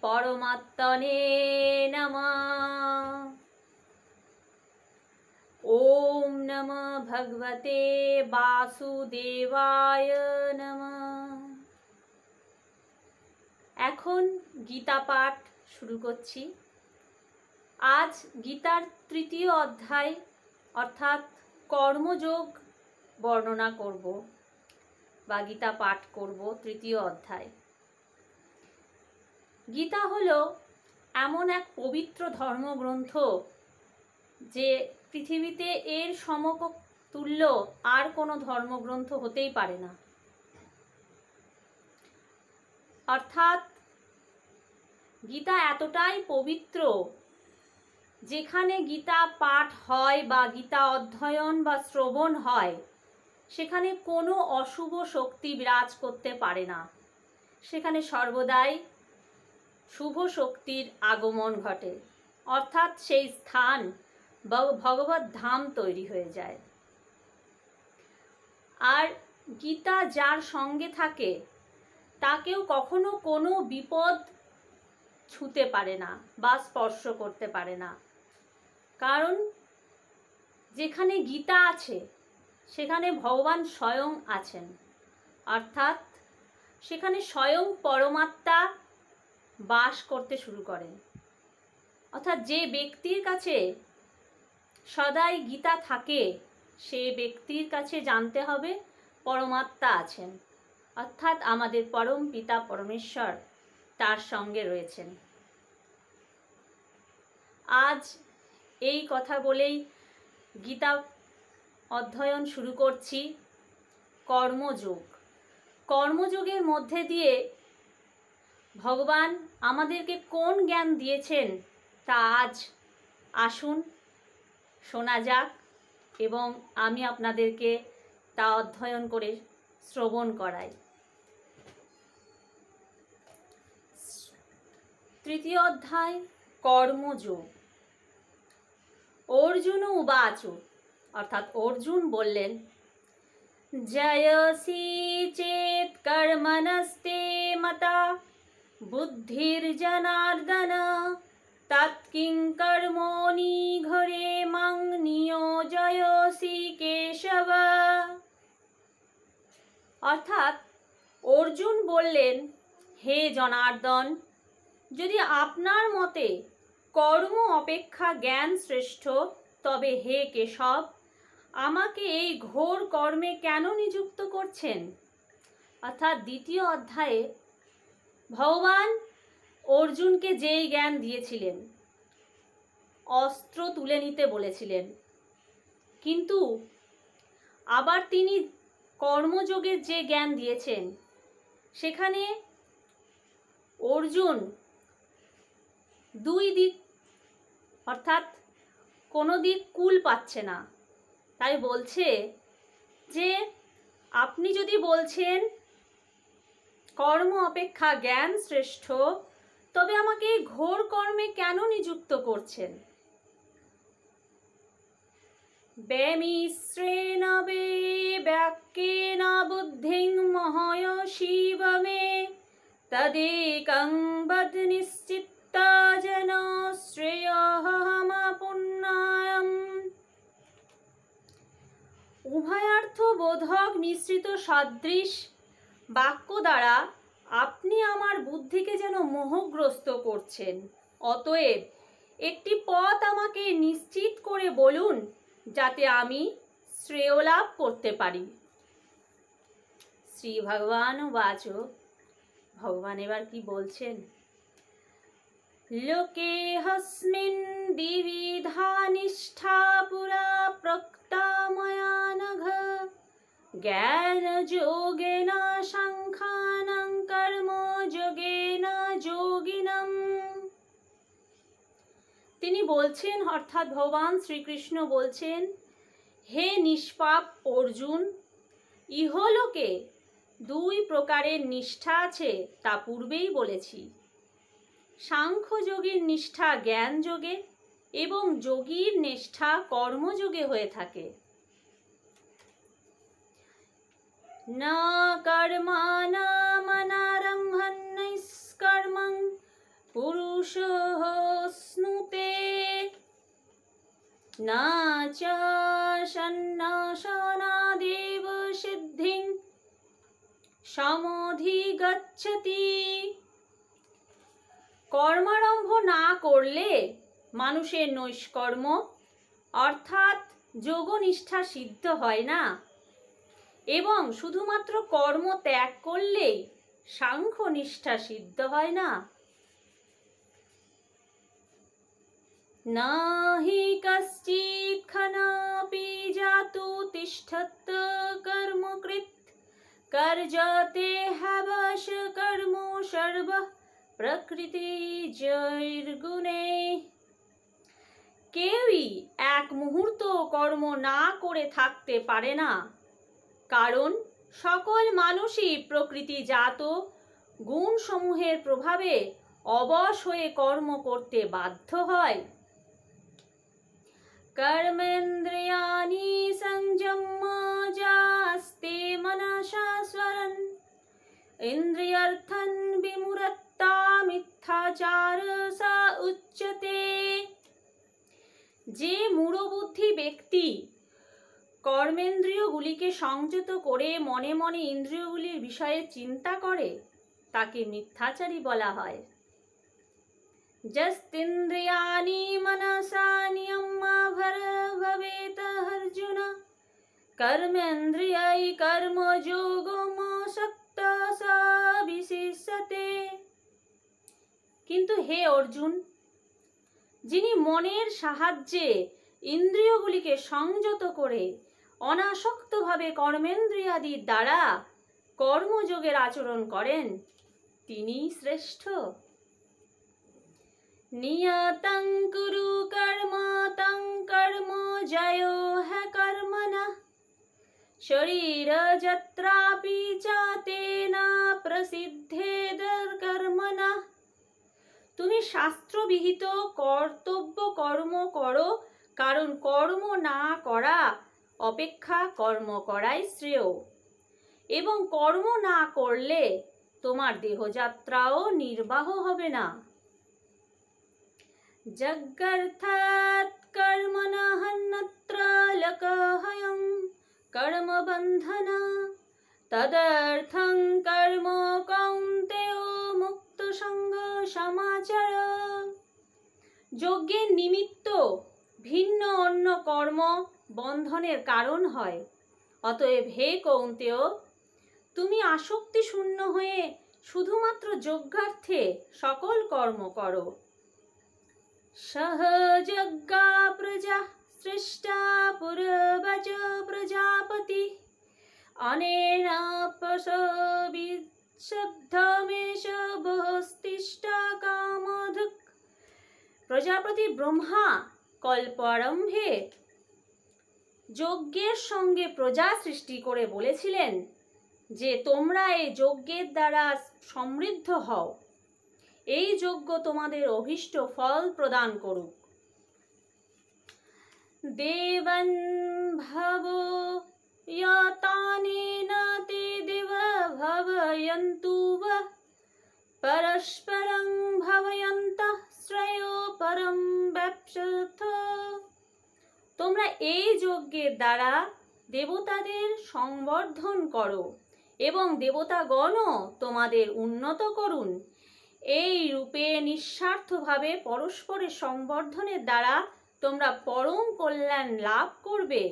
परमात्मने नमः। ओम नमः भगवते वासुदेवाय नमः। এখন গীতা পাঠ শুরু করছি। আজ গীতার তৃতীয় অধ্যায় অর্থাৎ কর্মযোগ বর্ণনা করব বা গীতা পাঠ করব। তৃতীয় অধ্যায়। গীতা হলো এমন এক পবিত্র ধর্মগ্রন্থ যে পৃথিবীতে এর সমতুল্য আর কোনো ধর্মগ্রন্থ হতেই পারে না। অর্থাৎ গীতা এতটাই পবিত্র, যেখানে গীতা পাঠ হয় বা গীতা অধ্যয়ন বা শ্রবণ হয় সেখানে কোনো অশুভ শক্তি বিরাজ করতে পারে না। সেখানে সর্বদাই শুভ শক্তির আগমন ঘটে, অর্থাৎ সেই স্থান ভগবত ধাম তৈরি হয়ে যায়। আর গীতা যার সঙ্গে থাকে তাকেও কখনো কোনো বিপদ ছুঁতে পারে না বা স্পর্শ করতে পারে না। কারণ যেখানে গীতা আছে সেখানে ভগবান স্বয়ং আছেন, অর্থাৎ সেখানে স্বয়ং পরমাত্মা বাস করতে শুরু করেন। অর্থাৎ যে ব্যক্তির কাছে সদাই গীতা থাকে সে ব্যক্তির কাছে জানতে হবে পরমাত্মা আছেন, অর্থাৎ আমাদের পরম পিতা পরমেশ্বর তার সঙ্গে রয়েছেন। আজ এই কথা বলেই গীতা অধ্যয়ন শুরু করছি। কর্মযোগ। কর্মযোগের মধ্যে দিয়ে ভগবান আমাদেরকে কোন জ্ঞান দিয়েছেন তা আজ আসুন শোনা যাক এবং আমি আপনাদেরকে তা অধ্যয়ন করে শ্রবণ করাই। তৃতীয় অধ্যায় কর্মযোগ। অর্জুন উবাচ, অর্থাৎ অর্জুন বললেন, জয়সি চেত কর্মণস্তে মতা বুদ্ধির্জনার্দন তৎকিং কর্মণি ঘরে মাং নিয়োজয়সি কেশব। অর্থাৎ অর্জুন বললেন, হে জনার্দন, যদি আপনার মতে কর্ম অপেক্ষা জ্ঞান শ্রেষ্ঠ, তবে হে কেশব আমাকে এই ঘোর কর্মে কেন নিযুক্ত করছেন? অর্থাৎ দ্বিতীয় অধ্যায়ে ভগবান অর্জুনকে যেই জ্ঞান দিয়েছিলেন, অস্ত্র তুলে নিতে বলেছিলেন, কিন্তু আবার তিনি কর্মযোগের যে জ্ঞান দিয়েছেন সেখানে অর্জুন দুই দিক অর্থাৎ কোনো দিক কুল পাচ্ছে না। তাই বলছে যে আপনি যদি বলছেন কর্ম অপেক্ষা জ্ঞান শ্রেষ্ঠ, তবে আমাকে ঘোর কর্মে কেন নিযুক্ত করছেন? বেমিশ্রেণ বে বাক্যেন বুদ্ধিং মহয়সীব মে তদেকং বদ নিশ্চিত্ত জন শ্রেয়ঃমাপুণ্যায়ম। উভয়ার্থ বোধক মিশ্রিত সদৃশ বাক্য দ্বারা আপনি আমার বুদ্ধিকে যেন মোহগ্রস্ত করছেন। অতএব একটি পথ আমাকে নিশ্চিত করে বলুন যাতে আমি শ্রেয় লাভ করতে পারি। শ্রী ভগবান বাচ, ভগবান এবার কি বলছেন? লোকে হস্মিন দ্বিবিধা নিষ্ঠা পুরা প্রক্তা ময়া নঘ জ্ঞান যোগেন সাংখ্যানাং কর্ম যোগেন যোগিনম। তিনি বলছেন, অর্থাৎ ভগবান শ্রীকৃষ্ণ বলছেন, হে নিষ্পাপ অর্জুন, ইহলোকে দুই প্রকারের নিষ্ঠা আছে তা পূর্বেই বলেছি। সাংখ্যযোগীর নিষ্ঠা জ্ঞান যোগে এবং যোগীর নিষ্ঠা কর্মযোগে হয়ে থাকে। না কর্মাণামনারম্ভন নিষ্কর্মং न च सन्नाशनादेव सिद्धिं समधिगच्छति। কর্মারম্ভ না করলে মানুষের নৈষ্কর্ম অর্থাৎ যোগনিষ্ঠা সিদ্ধ হয় না, এবং শুধুমাত্র কর্ম ত্যাগ করলেই সাংখ্য নিষ্ঠা সিদ্ধ হয় না। নাহি কশ্চিৎ ক্ষণাপি জাতু তিষ্ঠত কর্মকৃৎ कर्जते हवश कर्मो सर्व প্রকৃতি জৈর্গুণে। কেউই এক মুহূর্ত কর্ম না করে থাকতে পারে না, কারণ সকল মানুষই প্রকৃতিজাত গুণসমূহের প্রভাবে অবশ হয়ে কর্ম করতে বাধ্য হয়। कर्मेन्द्रियाणि संयम्य मनसा स्मरन् इन्द्रियार्थं विमुरत्ता मिथ्याचार स उच्यते। যে মূঢ়বুদ্ধি ব্যক্তি কর্মেন্দ্রিয়গুলিকে সংযত করে মনে মনে ইন্দ্রিয়গুলির বিষয়ে চিন্তা করে তাকে মিথ্যাচারী বলা হয়। যস্তিন্দ্রিয়াণি মনসা নিয়ম্য ভবেত অর্জুন कर्मेन्द्रियै कर्मयोगमसक्त स विशिष्यते। কিন্তু হে অর্জুন, যিনি মনের সাহায্যে ইন্দ্রিয়গুলিকে সংযত করে অনাসক্তভাবে কর্মেন্দ্রিয়াদির দ্বারা কর্মযোগের আচরণ করেন তিনি শ্রেষ্ঠ। নিয়তং কুরু কর্ম তং কর্ম জয়ো হে কর্মণঃ শরীর যত্রাপি চ তেন প্রসিদ্ধেদ কর্মণঃ। তুমি শাস্ত্রবিহিত কর্তব্য কর্ম করো, কারণ কর্ম না করা অপেক্ষা কর্ম করাই শ্রেয়, এবং কর্ম না করলে তোমার দেহযাত্রাও নির্বাহ হবে না। যজ্ঞার্থাৎ কর্মণঃ অন্যত্র লোকহয়ং কর্মবন্ধন তদর্থং কর্ম কৌন্তেয় মুক্ত সঙ্গ সমাচার। যজ্ঞের নিমিত্ত ভিন্ন অন্য কর্ম বন্ধনের কারণ হয়, অতএব হে কৌন্তেয়, তুমি আসক্তি শূন্য হয়ে শুধুমাত্র যজ্ঞার্থে সকল কর্ম করো। সহযজ্ঞা প্রজা সৃষ্টা পুরবচ প্রজাপতি অনেন পশবিশব্দমেশ বহস্তিষ্ঠ কামধুক। প্রজাপতি ব্রহ্মা কল্পারম্ভে যজ্ঞের সঙ্গে প্রজা সৃষ্টি করে বলেছিলেন যে তোমরা এই যজ্ঞের দ্বারা সমৃদ্ধ হও, এই যজ্ঞ তোমাদের অভীষ্ট ফল প্রদান করুক। দেবন ভব ইয়াতানেন তে দেব ভবয়ন্তু পরস্পরং ভবয়ন্তঃ শ্রেয়ো পরম ব্যপসথ। তোমরা এই যজ্ঞের দ্বারা দেবতাদের সংবর্ধন করো এবং দেবতাগণও তোমাদের উন্নত করুন। এই রূপে নিঃস্বার্থভাবে পরস্পরের সংবর্ধনের দ্বারা তোমরা পরম কল্যাণ লাভ করবে।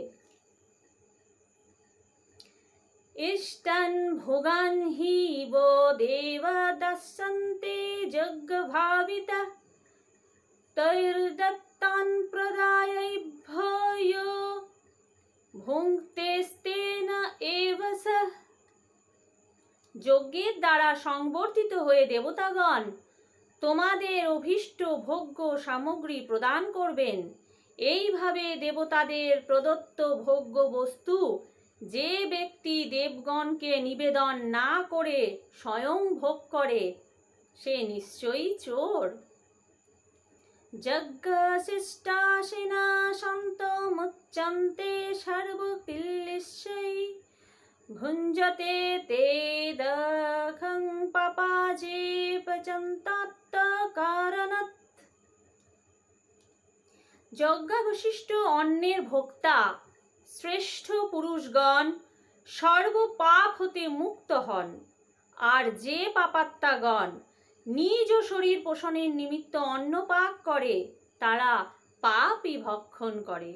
ইষ্টান ভোগান হি বো দেবা দাস্যন্তে যজ্ঞ ভাবিতা তৈর্দত্তান প্রদায়ভ্য ভুঙ্ক্তেস্তেন এব সঃ। যজ্ঞের দ্বারা সংবর্ধিত হয়ে দেবতাগণ তোমাদের অভীষ্ট ভোগ্য সামগ্রী প্রদান করবেন। এইভাবে দেবতাদের প্রদত্ত ভোগ্য বস্তু যে ব্যক্তি দেবগণকে নিবেদন না করে স্বয়ং ভোগ করে সে নিশ্চয়ই চোর। যজ্ঞশিষ্টাশিনা সন্তমুচ্যন্তে সর্বকিল্লিশৈ ভুঞ্জতে তে দখং পাপাজে পচন্তাত্ত কারণাৎ। যজ্ঞাবশিষ্ট অন্নের ভোক্তা শ্রেষ্ঠ পুরুষগণ সর্বপাপ হতে মুক্ত হন, আর যে পাপাত্মাগণ নিজ শরীর পোষণের নিমিত্ত অন্ন পাক করে তারা পাপই ভক্ষণ করে।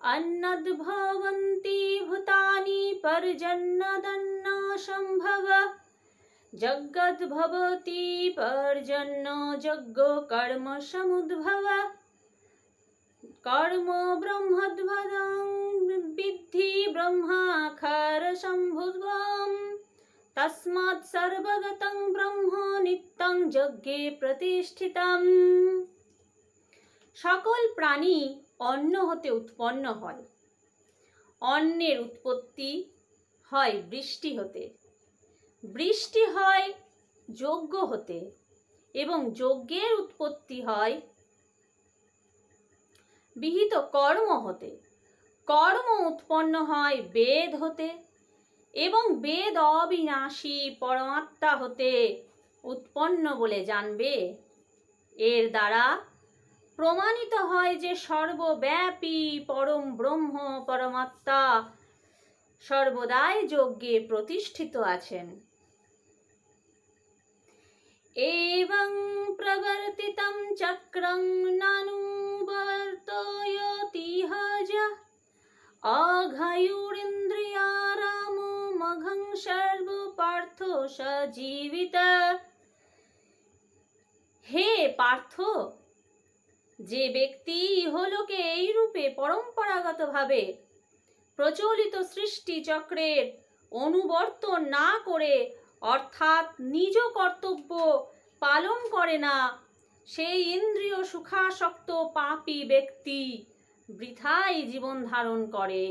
अन्नद्भवन्ति भूतानि पर्जन्यदन्न सम्भव जगद्भवति पर्जन्य यज्ञो कर्म समुद्भव कर्म ब्रह्मद्भवं विद्धि ब्रह्माक्षर सम्भुवम् तस्मात् सर्वगतं ब्रह्म नित्यं यज्ञे प्रतिष्ठितम्। সকল প্রাণী অন্ন হতে উৎপন্ন হয়। অন্নের উৎপত্তি হয় বৃষ্টি হতে, বৃষ্টি হয় যজ্ঞ হতে, এবং যজ্ঞের উৎপত্তি হয় বিহিত কর্ম হতে। কর্ম উৎপন্ন হয় বেদ হতে, এবং বেদ অবিনাশী পরমাত্মা হতে উৎপন্ন বলে জানবে। এর দ্বারা প্রমাণিত হয় যে সর্বব্যাপী পরম ব্রহ্ম পরমাত্মা সর্বদাই যজ্ঞে প্রতিষ্ঠিত আছেন। এবং প্রবর্তিতং চক্রং নানুবর্তয়তিহ যঃ অঘায়ুরিন্দ্রিয়ারামো মঘং সর্ব পার্থ সজীবিত। হে পার্থ, যে ব্যক্তি ইহলোকে এই রূপে পরম্পরাগতভাবে প্রচলিত সৃষ্টি চক্রের অনুবর্তন না করে অর্থাৎ নিজ কর্তব্য পালন করে না, সেই ইন্দ্রিয় সুখাসক্ত পাপী ব্যক্তি বৃথাই জীবন ধারণ করে।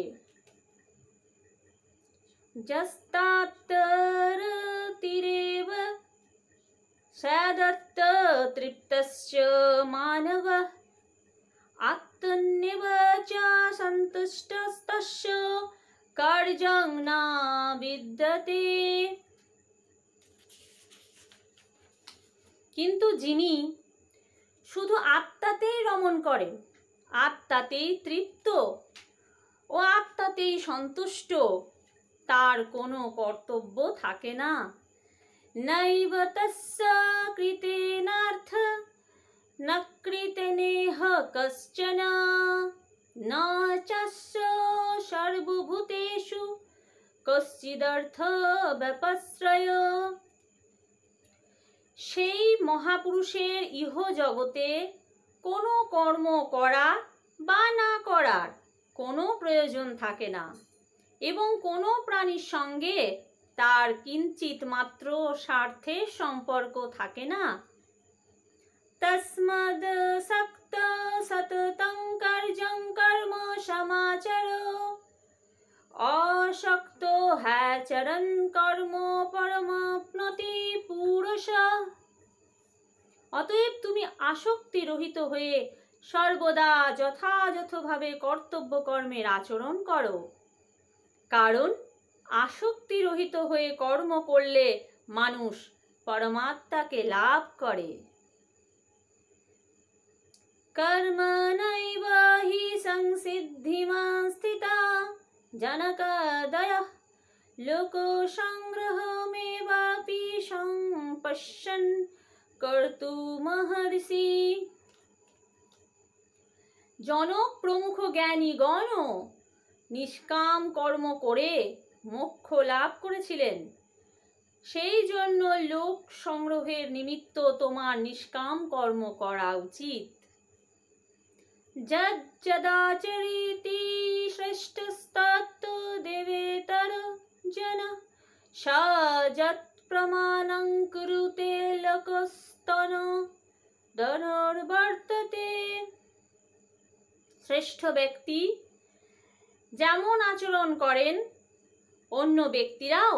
যস্তাত্তরতিরেব সদত্ত তৃপ্তস্য মানবঃ আত্মন্যেব চ সন্তুষ্টস্তস্য কার্যং না বিদ্যতে। কিন্তু যিনি শুধু আত্মাতেই রমণ করেন, আত্মাতেই তৃপ্ত ও আত্মাতেই সন্তুষ্ট, তার কোনো কর্তব্য থাকে না। নৈব তস্য কৃতেনার্থ ন কৃতেনেহ কশ্চন ন চাস্য সর্বভূতেষু কশ্চিদর্থ ব্যপশ্রয়। সেই মহাপুরুষের ইহ জগতে কোনো কর্ম করা বা না করার কোনো প্রয়োজন থাকে না, এবং কোনো প্রাণীর সঙ্গে তার কিঞ্চিত মাত্র স্বার্থের সম্পর্ক থাকে না। তস্মাদ সক্ত সততং কার্যং কর্ম সমাচর অশক্ত হ্যাচরণ কর্ম পরমাপ্নতি পুরুষঃ। অতএব তুমি আসক্তি রহিত হয়ে সর্বদা যথাযথভাবে কর্তব্য কর্মের আচরণ করো, কারণ আসক্তি রহিত হয়ে কর্ম করলে মানুষ পরমাত্মাকে লাভ করে। কর্মণৈব হি সংসিদ্ধিমাং স্থিতা জনকাদয়ঃ লোকসংগ্রহমেবাপি সম্পশ্যন কর্তুমহর্ষি। জনক প্রমুখ জ্ঞানীগণও নিষ্কাম কর্ম করে মোক্ষ লাভ করেছিলেন। সেই জন্য লোক সংগ্রহের নিমিত্ত তোমার নিষ্কাম কর্ম করা উচিত। যদাচরিতি শ্রেষ্ঠস্তত্ত দেবেতর জন সযৎ প্রমাণং কুরুতে লোকস্তন ধনুর্বর্ততে। শ্রেষ্ঠ ব্যক্তি যেমন আচরণ করেন, অন্য ব্যক্তিরাও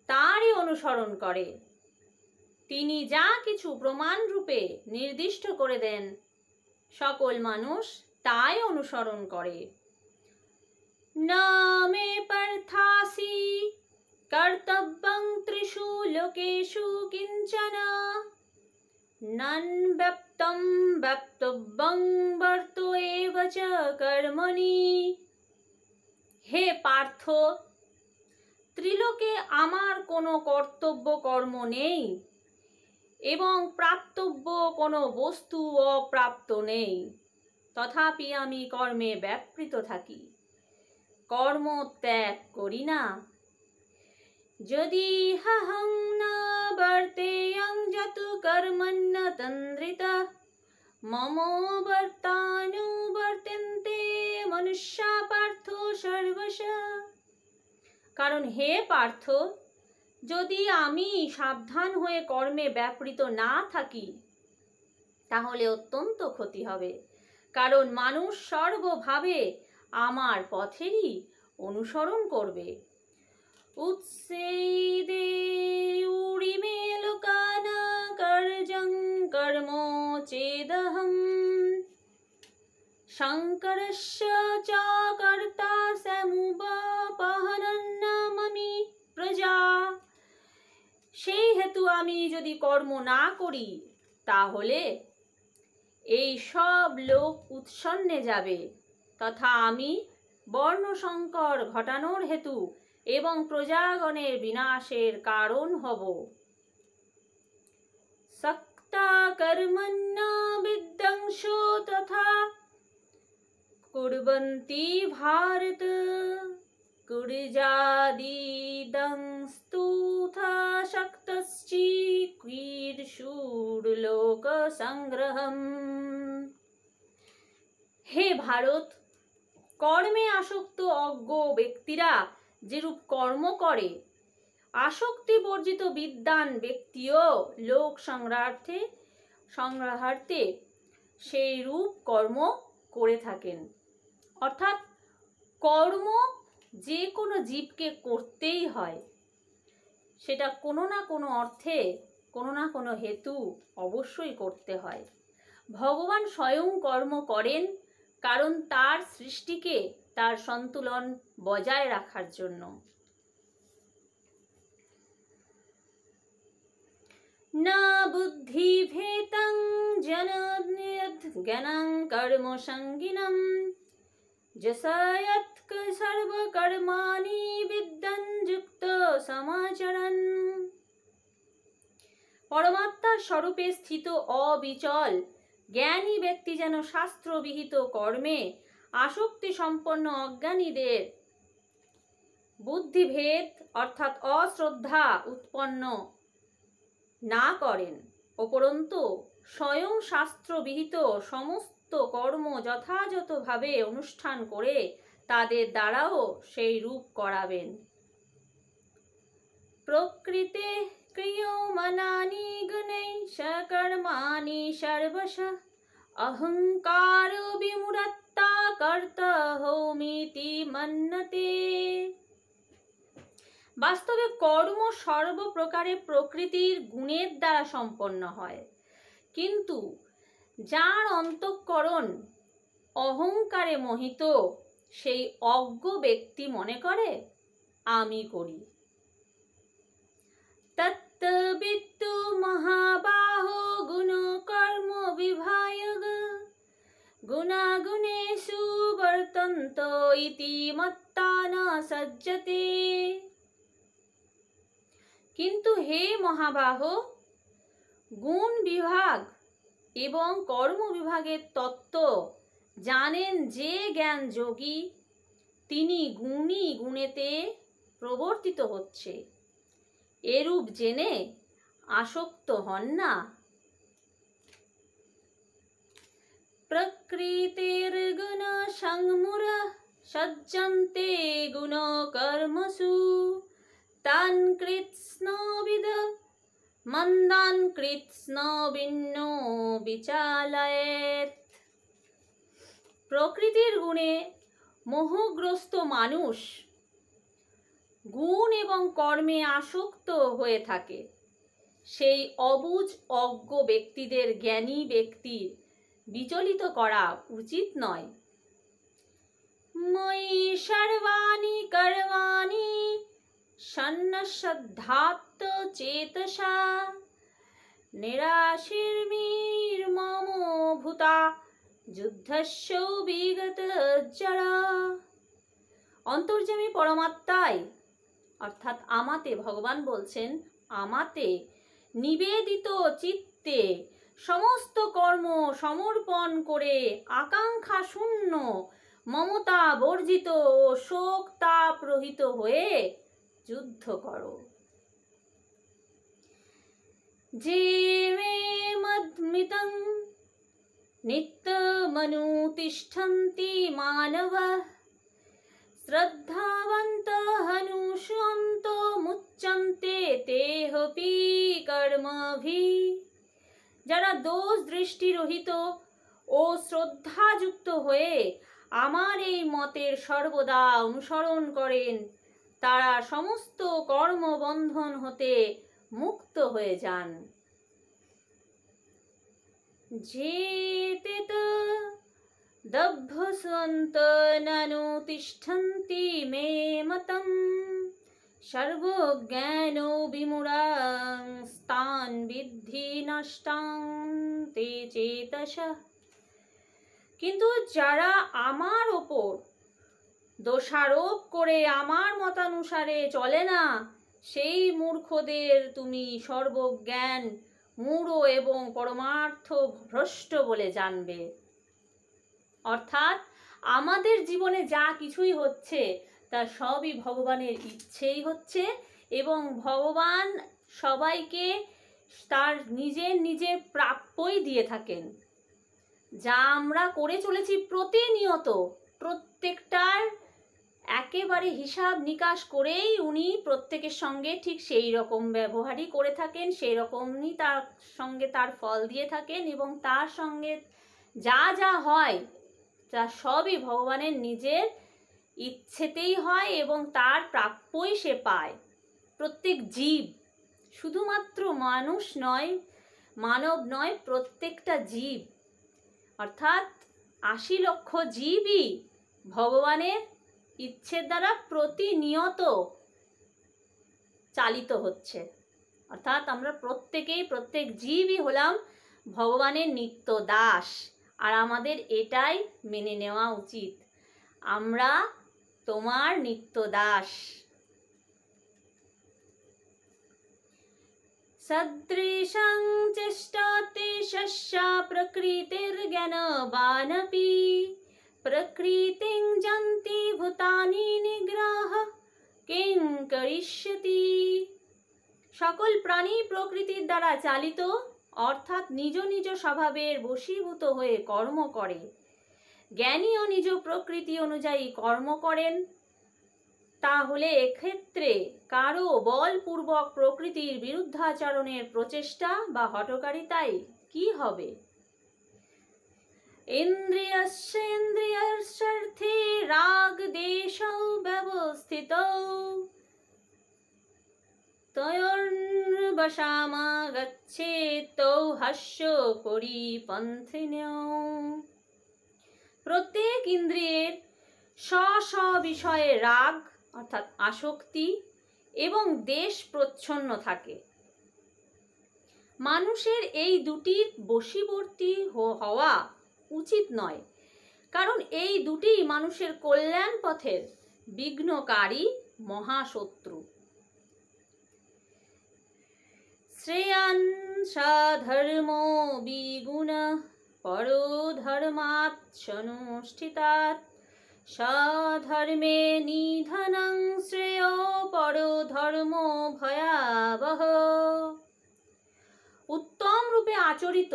তারই অনুসরণ করে। তিনি যা কিছু প্রমাণ রূপে নির্দিষ্ট করে দেন, সকল মানুষ তাই অনুসরণ করে। না মে পার্থাসি কর্তব্যং ত্রিষু লোকেষু কিঞ্চন নন ব্যপ্তম ব্যপ্তব্যং বর্তো এব চ কর্মণি। হে পার্থ, ত্রিলোকে আমার কোনো কর্তব্য কর্ম নেই এবং প্রাপ্তব্য কোনো বস্তু অপ্রাপ্ত নেই, তথাপি আমি কর্মে ব্যাপৃত থাকি, কর্ম ত্যাগ করি না। যদি হহং না বর্তেয়ং যতু কর্মণ্য তন্দ্রিতা মম বর্তানুবর্তন্তে মনুষ্যা পার্থ সর্বশঃ। কারণ হে পার্থ, যদি আমি সাবধান হয়ে কর্মে ব্যাপৃত না থাকি তাহলে অত্যন্ত ক্ষতি হবে, কারণ মানুষ সর্বভাবে আমার পথেরই অনুসরণ করবে। উৎসেদে উড়িমে লোকানা কার্যং কর্ম চেদহম শঙ্করস্য চ কর্তা সমুপহনন্নামি প্রজা। সেই হেতু আমি যদি কর্ম না করি তাহলে এই সব লোক উৎসন্নে যাবে, তথা আমি বর্ণসংকর ঘটানোর হেতু এবং প্রজাগণের বিনাশের কারণ হব। सक्ता कर्मण्य विद्वंसो तथा कुर्वन्ति भारत कुर्जादिदंस्तुथा शक्तश्चिकीर्षुर्लोक संग्रहम। হে ভারত, কর্মে আসক্ত অজ্ঞ ব্যক্তিরা যেরূপ কর্ম করে, আসক্তি বর্জিত বিদ্বান ব্যক্তিও লোক সংগ্রহার্থে সেই রূপ কর্ম করে থাকেন। অর্থাৎ কর্ম যে কোনো জীবকে করতেই হয়, সেটা কোনো না কোনো অর্থে কোনো না কোনো হেতু অবশ্যই করতে হয়। ভগবান স্বয়ং কর্ম করেন কারণ তার সৃষ্টিকে তার সন্তুলন বজায় রাখার জন্য। না বুদ্ধিভেদং জনন্যদ জ্ঞানং কর্ম সঙ্গিনম যসয়ৎ সর্বকর্মাণি বিদ্যান যুক্ত সমাচরণ। পরমাত্মার স্বরূপে স্থিত অবিচল জ্ঞানী ব্যক্তি যেন শাস্ত্রবিহিত কর্মে আসক্তি সম্পন্ন অজ্ঞানীদের বুদ্ধিভেদ অর্থাৎ অশ্রদ্ধা উৎপন্ন না করেন, উপরন্তু স্বয়ং শাস্ত্রবিহিত সমস্ত কর্ম যথাযথভাবে অনুষ্ঠান করে তাদের দ্বারাও সেই রূপ করাবেন। প্রকৃতে ক্রিয়মানানি গুণৈ সকর্মাণি সর্বশঃ অহংকার বিমূঢ়ত্বা কর্তহৌমিতি মন্যতে। বাস্তবে কর্ম সর্বপ্রকারে প্রকৃতির গুণের দ্বারা সম্পন্ন হয়, কিন্তু যার অন্তঃকরণ অহংকারে মোহিত সেই অজ্ঞ ব্যক্তি মনে করে আমি করি। তত্ত্ববিত্তু মহাবাহো গুণ কর্ম বিভায়গ গুণাগুণেষু বর্তন্ত ইতি মত্তা ন সজ্জতে। কিন্তু হে মহাবাহ, গুণ বিভাগ এবং কর্ম বিভাগের তত্ত্ব জানেন যে জ্ঞান যোগী, তিনি গুণী গুণেতে প্রবর্তিত হচ্ছে, এরূপ জেনে আসক্ত হন না। প্রকৃতির গুণ সংমূঢ় সজ্জন্তে গুণ কর্মসু তান কৃৎস্নবিদ মন্দান কৃৎস্নবিন্নো বিচালয়েৎ। প্রকৃতির গুণে মোহগ্রস্ত মানুষ গুণ এবং কর্মে আসক্ত হয়ে থাকে, সেই অবুঝ অজ্ঞ ব্যক্তিদের জ্ঞানী ব্যক্তির বিচলিত করা উচিত নয়। ময়ি সর্বাণি কর্মাণি সন্ন্যস্যাত্মচেতসা নিরাশির্মির্মম ভূতা যুদ্ধস্য বিগত জরা। অন্তর্যামী পরমাত্মায় অর্থাৎ আমাতে, ভগবান বলছেন আমাতে নিবেদিত চিত্তে সমস্ত কর্ম সমর্পণ করে আকাঙ্ক্ষা শূন্য, মমতা বর্জিত ও শোক তাপ রহিত হয়ে যুদ্ধ করো। যে মে মদ্মিতং নিত্যমনুতিষ্ঠন্তি মানবঃ শ্রদ্ধাবন্তঃ অনুষ্যন্তো মুচ্যন্তে তেহপি কর্মভিঃ। যারা দোষ দৃষ্টি রহিত ও শ্রদ্ধাযুক্ত হয়ে আমার এই মতের সর্বদা অনুসরণ করেন, তারা সমস্ত কর্মবন্ধন হতে মুক্ত হয়ে যান। যেতে দভ্যস্বন্ত ননুতিষ্ঠন্তি মে মতম সর্বজ্ঞান বিমূঢ়াং স্তান বিদ্ধি নষ্টাং তে চেতসঃ। কিন্তু যারা আমার ওপর দোষারোপ করে আমার মতানুসারে চলে না, সেই মূর্খদের তুমি সর্বজ্ঞান মূঢ় এবং পরমার্থ ভ্রষ্ট বলে জানবে। অর্থাৎ আমাদের জীবনে যা কিছুই হচ্ছে তা সবই ভগবানের ইচ্ছেই হচ্ছে, এবং ভগবান সবাইকে তার নিজের নিজের প্রাপ্যই দিয়ে থাকেন। যা আমরা করে চলেছি প্রতিনিয়ত, প্রত্যেকটার একেবারে হিসাব নিকাশ করেই উনি প্রত্যেকের সঙ্গে ঠিক সেই রকম ব্যবহারই করে থাকেন, সেই রকমই তার সঙ্গে তার ফল দিয়ে থাকেন, এবং তার সঙ্গে যা যা হয় তা সবই ভগবানের নিজের ইচ্ছেতেই হয় এবং তার প্রাপ্যই সে পায়। প্রত্যেক জীব, শুধুমাত্র মানুষ নয়, মানব নয়, প্রত্যেকটা জীব অর্থাৎ ৮০ লক্ষ জীবই ভগবানের ইচ্ছের দ্বারা প্রতিনিয়ত চালিত হচ্ছে। অর্থাৎ আমরা প্রত্যেক জীবই হলাম ভগবানের নিত্য দাস, আর আমাদের এটাই মেনে নেওয়া উচিত, আমরা তোমার নিত্য দাস। সদৃশং চেষ্টাতে শস্যা প্রকৃতির জ্ঞানবানপি প্রকৃতিং যন্তি ভূতানি নিগ্রহ কিং করিষ্যতি। সকল প্রাণী প্রকৃতির দ্বারা চালিত, অর্থাৎ নিজ নিজ স্বভাবের বশীভূত হয়ে কর্ম করে। জ্ঞানীও নিজ প্রকৃতি অনুযায়ী কর্ম করেন। তাহলে এক্ষেত্রে কারো বলপূর্বক প্রকৃতির বিরুদ্ধাচরণের প্রচেষ্টা বা হঠকারিতায় কি হবে? ইন্দ্রিয়স্যেন্দ্রিয়স্যার্থে রাগ দেশৌ ব্যবস্থিতৌ তয়োর্বশামাগচ্ছেতৌ হাস্য পরিপন্থিনৌ। প্রত্যেক ইন্দ্রিয়ের স্ব বিষয়ে রাগ অর্থাৎ আসক্তি এবং দেশ প্রচ্ছন্ন থাকে। মানুষের এই দুটির বশীবর্তী হওয়া উচিত নয়, কারণ এই দুটি মানুষের কল্যাণ পথের বিঘ্নকারী মহাশত্রু। শ্রেয়ান সাধর্মো বিগুণ পরো ধর্মাৎ সনুষ্ঠিতাৎ স্বধর্মে নিধনং শ্রেয় পরো ধর্ম ভয়াবহ। উত্তম রূপে আচরিত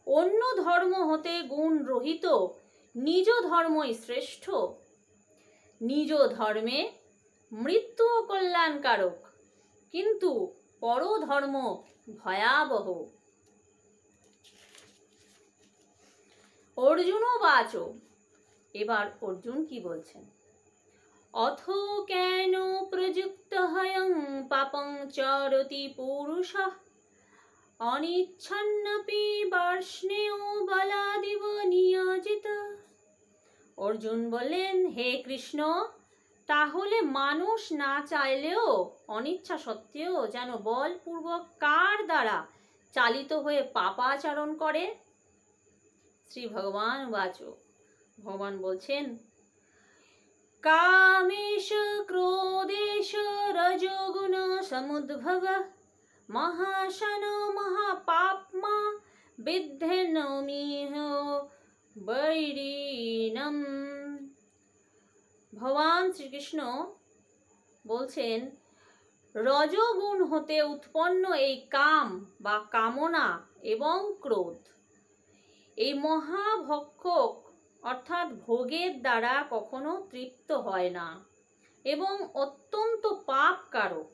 অন্য ধর্ম হতে গুণ রহিত নিজ ধর্মই শ্রেষ্ঠ। নিজ ধর্মে মৃত্যু কল্যাণকারক, কিন্তু পরধর্ম ভয়াবহ। অর্জুনবাচ, এবার অর্জুন কি বলছেন? অথ কেন প্রযুক্ত হয়ং পাপং চরতি পুরুষঃ অনিচ্ছন্নপি বার্ষ্ণেয় বলাদিব নিয়োজিত। অর্জুন বললেন, হে কৃষ্ণ, তাহলে মানুষ না চাইলেও অনিচ্ছা সত্ত্বেও যেন বলপূর্বক কার দ্বারা চালিত হয়ে পাপাচরণ করে? শ্রী ভগবান বাচ, ভগবান বলছেন, কামেশ ক্রোধেশ রজোগুণ সমুদ্ভব মহাশন মহাপাপমা বিদ্ধেনমিহ বৈরিণম। ভগবান শ্রীকৃষ্ণ বলছেন, রজোগুণ হতে উৎপন্ন এই কাম বা কামনা এবং ক্রোধ, এই মহাভক্ষক অর্থাৎ ভোগের দ্বারা কখনো তৃপ্ত হয় না এবং অত্যন্ত পাপকারক।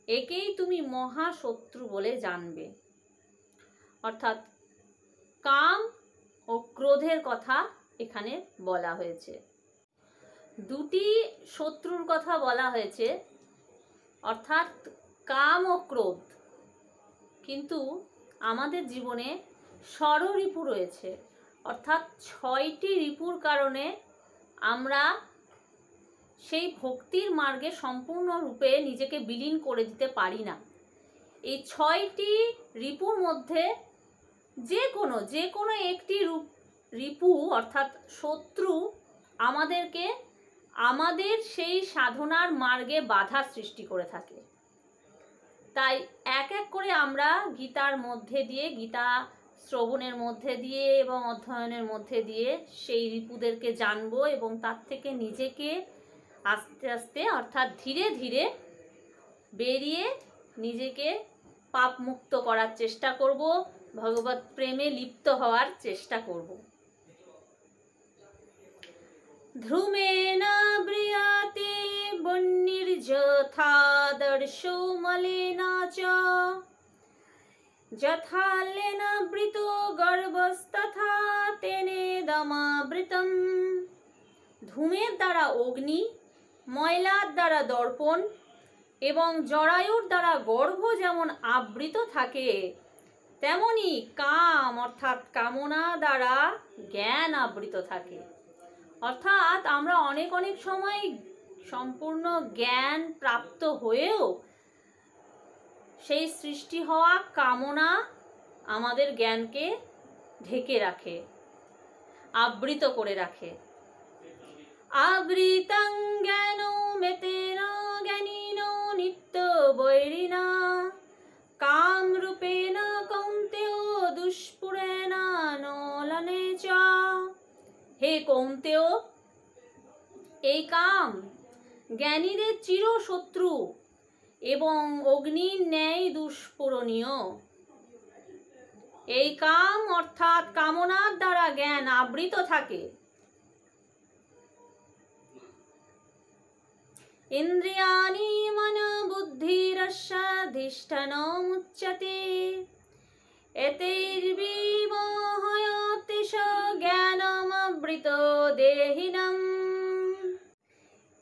একেই তুমি মহাশত্রু বলে জানবে। অর্থাৎ কাম ও ক্রোধের কথা এখানে বলা হয়েছে। দুটি শত্রুর কথা বলা হয়েছে, অর্থাৎ কাম ও ক্রোধ। কিন্তু আমাদের জীবনে ষড়রিপু রয়েছে, অর্থাৎ 6টি রিপুর কারণে আমরা সেই ভক্তির মার্গে সম্পূর্ণরূপে নিজেকে বিলীন করে দিতে পারি না। এই 6টি রিপুর মধ্যে যে কোনো একটি রিপু অর্থাৎ শত্রু আমাদেরকে আমাদের সেই সাধনার মার্গে বাধা সৃষ্টি করে থাকে। তাই এক এক করে আমরা গীতার মধ্যে দিয়ে, গীতা শ্রবণের মধ্যে দিয়ে এবং অধ্যয়নের মধ্যে দিয়ে সেই রিপুদেরকে জানবো এবং তার থেকে নিজেকে আস্তে আস্তে অর্থাৎ ধীরে ধীরে বেরিয়ে নিজেকে পাপ মুক্ত করার চেষ্টা করব, ভগবত প্রেমে লিপ্ত হওয়ার চেষ্টা করব। ধ্রুমেণ ব্রিয়াতে বহ্নির্যথাদর্শো মলেনা চ যথালেন বৃতো গর্ভস্তথা তেনেদমাবৃতম। ধূমের দ্বারা অগ্নি, ময়লার দ্বারা দর্পণ এবং জরায়ুর দ্বারা গর্ভ যেমন আবৃত থাকে, তেমনি কাম অর্থাৎ কামনা দ্বারা জ্ঞান আবৃত থাকে। অর্থাৎ আমরা অনেক সময় সম্পূর্ণ জ্ঞান প্রাপ্ত হয়েও সেই সৃষ্টি হওয়া কামনা আমাদের জ্ঞানকে ঢেকে রাখে, আবৃত করে রাখে। আবৃতং জ্ঞানো মেতেন জ্ঞানীনো নিত্য বৈরিণা কামরূপেণ কৌন্তেয় দুষ্পুরেণ নোলনে চ। হে কৌন্তেয়, এই কাম জ্ঞানীদের চিরশত্রু এবং অগ্নির ন্যায় দুষ্পূরণীয়। এই কাম অর্থাৎ কামনার দ্বারা জ্ঞান আবৃত থাকে। ইন্দ্রিয়াণি মন বুদ্ধিরস্যাধিষ্ঠানমুচ্যতে এতৈর্বিমোহয়তেষ জ্ঞানমবৃত দেহিনম।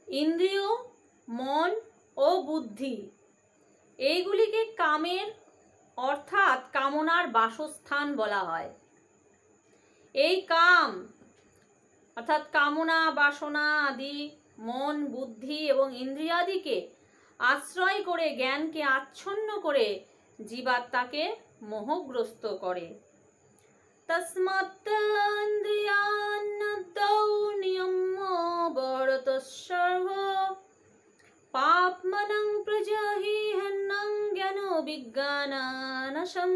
ইন্দ্রিয়, মন ও বুদ্ধি এইগুলিকে কামের অর্থাৎ কামনার বাসস্থান বলা হয়। এই কাম অর্থাৎ কামনা, বাসনা আদি মন, বুদ্ধি এবং ইন্দ্রিয়াদিকে আশ্রয় করে জ্ঞানকে আচ্ছন্ন করে জীবাত্মাকে মোহগ্রস্ত করে। তস্মাৎ ইন্দ্রিয়াণ্যদৌ নিয়ম্য বরতঃসর্ব পাপমনং প্রজহি হন্যং জ্ঞান বিজ্ঞানানশম।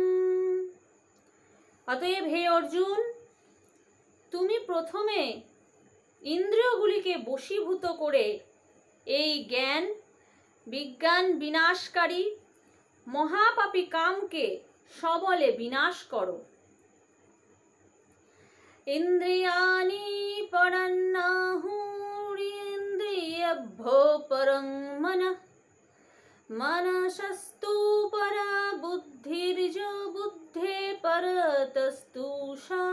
অতএব হে অর্জুন, তুমি প্রথমে ইন্দ্রিয়গুলিকে বশীভূত করে এই জ্ঞান বিজ্ঞান বিনাশকারী মহাপাপী কামকে সবলে বিনাশ করো। ইন্দ্রিয়াণি পরান্নাহুরিন্দ্রিয়ভ্যো পরং মনঃ মনসস্তু পরা বুদ্ধির্য বুদ্ধে পরতস্তু সা।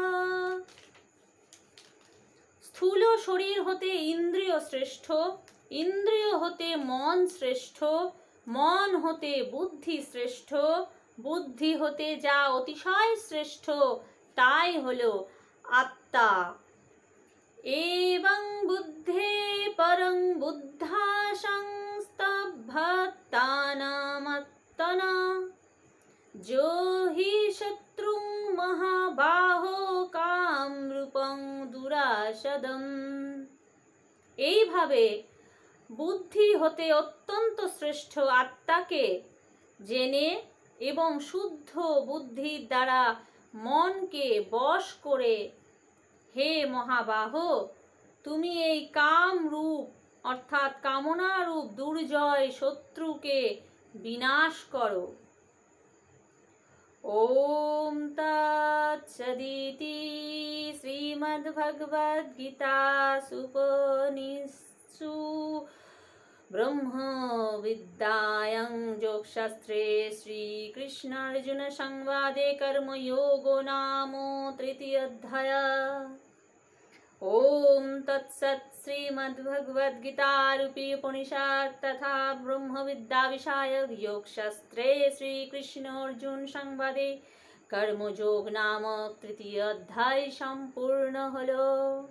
স্থূল শরীর হতে ইন্দ্রিয় শ্রেষ্ঠ, ইন্দ্রিয় হতে মন শ্রেষ্ঠ, মন হতে বুদ্ধি শ্রেষ্ঠ, বুদ্ধি হতে যা অতিশয় শ্রেষ্ঠ তাই হলো আত্মা। এবং বুদ্ধে পরং বুদ্ধা সংস্তভ্যতানামাত্মনা যো পদম। এইভাবে বুদ্ধি হতে অত্যন্ত শ্রেষ্ঠ আত্মাকে জেনে এবং শুদ্ধ বুদ্ধির দ্বারা মনকে বশ করে, হে মহাবাহ, তুমি এই কাম রূপ অর্থাৎ কামনা রূপ দুর্জয় শত্রুকে বিনাশ করো। ওম তৎসদিতি শ্রীমদ্ভগবদ্গীতাসুপনিষৎসু ब्रह्मविद्यायां योगशास्त्रे श्रीकृष्णार्जुन संवादे कर्मयोगो नाम तृतीयोऽध्यायः। ओम तत्सत् श्रीमद्भगवद्गीतारूपी उपनिषद तथा ब्रह्मविद्या विषयक योगशास्त्रे श्रीकृष्णार्जुन संवादे कर्मयोग नामक तृतीय अध्याय संपूर्ण हलो।